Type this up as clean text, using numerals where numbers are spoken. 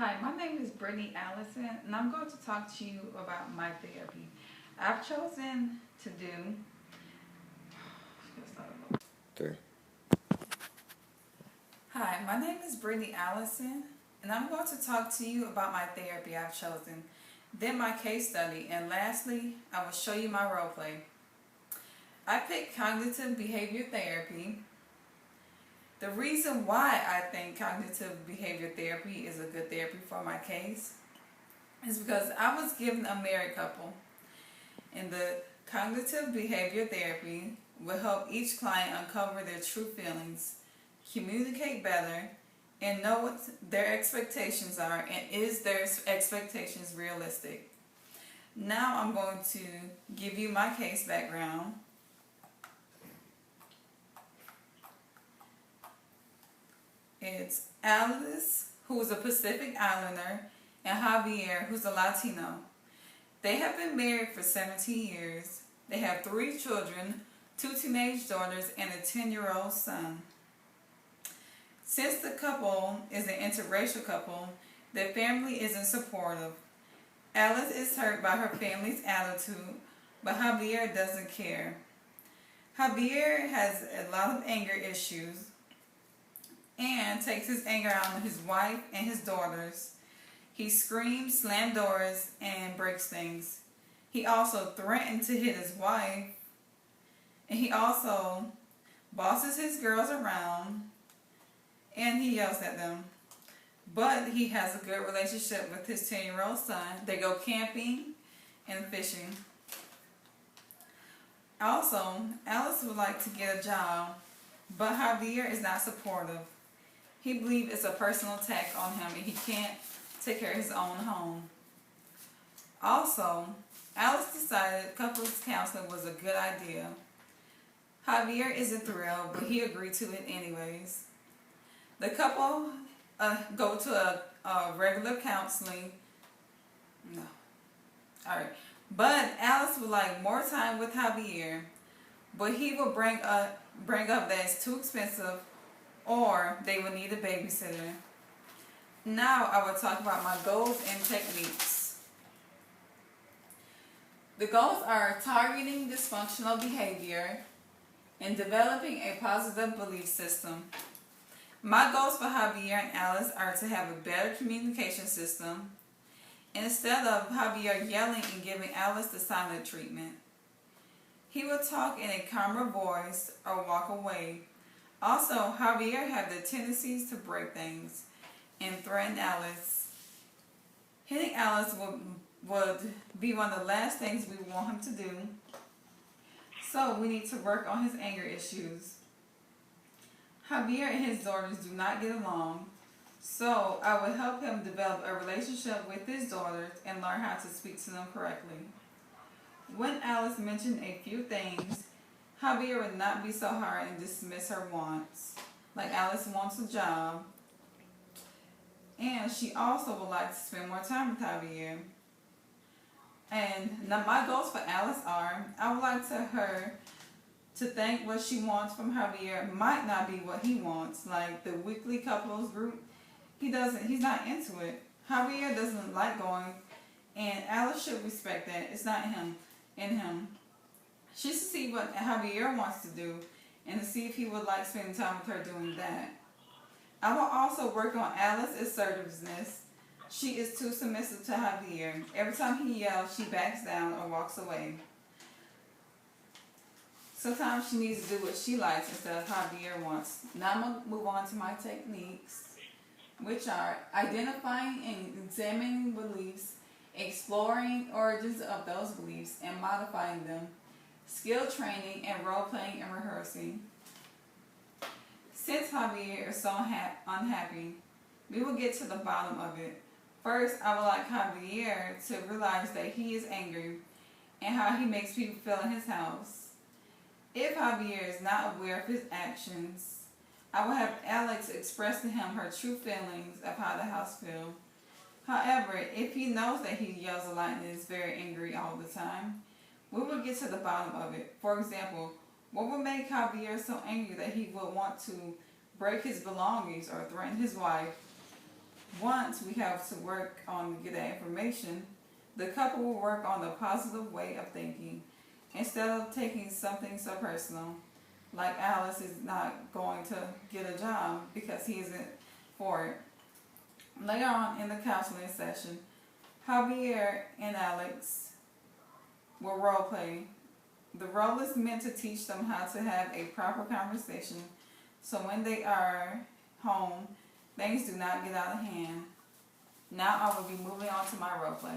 Hi, my name is Brittany Allison, and I'm going to talk to you about my therapy. I've chosen to do. Three. Hi, my name is Brittany Allison, and I'm going to talk to you about my therapy I've chosen, then my case study, and lastly, I will show you my role play. I picked cognitive behavior therapy. The reason why I think cognitive behavior therapy is a good therapy for my case is because I was given a married couple, and the cognitive behavior therapy will help each client uncover their true feelings, communicate better, and know what their expectations are, and is their expectations realistic. Now I'm going to give you my case background. It's Alice, who's a Pacific Islander, and Javier, who's a Latino. They have been married for 17 years. They have 3 children, 2 teenage daughters, and a 10-year-old son. Since the couple is an interracial couple, their family isn't supportive. Alice is hurt by her family's attitude, but Javier doesn't care. Javier has a lot of anger issues and takes his anger out on his wife and his daughters. He screams, slams doors, and breaks things. He also threatened to hit his wife, and he also bosses his girls around, and he yells at them. But he has a good relationship with his 10-year-old son. They go camping and fishing. Also, Alice would like to get a job, but Javier is not supportive. He believes it's a personal attack on him and he can't take care of his own home. Also, Alice decided couples counseling was a good idea. Javier isn't thrilled, but he agreed to it anyways. The couple go to a regular counseling. No. Alright. But Alice would like more time with Javier, but he will bring up that it's too expensive or they will need a babysitter. Now I will talk about my goals and techniques. The goals are targeting dysfunctional behavior and developing a positive belief system. My goals for Javier and Alice are to have a better communication system, instead of Javier yelling and giving Alice the silent treatment. He will talk in a calmer voice or walk away. Also, Javier has the tendencies to break things and threaten Alice. Hitting Alice would be one of the last things we want him to do. So we need to work on his anger issues. Javier and his daughters do not get along, so I will help him develop a relationship with his daughters and learn how to speak to them correctly. When Alice mentioned a few things, Javier would not be so hard and dismiss her wants. Like Alice wants a job, and she also would like to spend more time with Javier. And now my goals for Alice are, I would like her to think what she wants from Javier might not be what he wants. Like the weekly couples group, he's not into it. Javier doesn't like going, and Alice should respect that. It's not in him. She should see what Javier wants to do and to see if he would like spending time with her doing that. I will also work on Alice's assertiveness. She is too submissive to Javier. Every time he yells, she backs down or walks away. Sometimes she needs to do what she likes instead of Javier wants. Now I'm going to move on to my techniques, which are identifying and examining beliefs, exploring origins of those beliefs and modifying them, skill training and role-playing and rehearsing. Since Javier is so unhappy, we will get to the bottom of it. First, I would like Javier to realize that he is angry and how he makes people feel in his house. If Javier is not aware of his actions, I will have Alex express to him her true feelings of how the house feels. However, if he knows that he yells a lot and is very angry all the time, we will get to the bottom of it. For example, what would make Javier so angry that he would want to break his belongings or threaten his wife? Once we have to work on get that information, the couple will work on the positive way of thinking instead of taking something so personal. Like Alice is not going to get a job because he isn't for it. Later on in the counseling session, Javier and Alex will role play. The role is meant to teach them how to have a proper conversation so when they are home, things do not get out of hand. Now I will be moving on to my role play.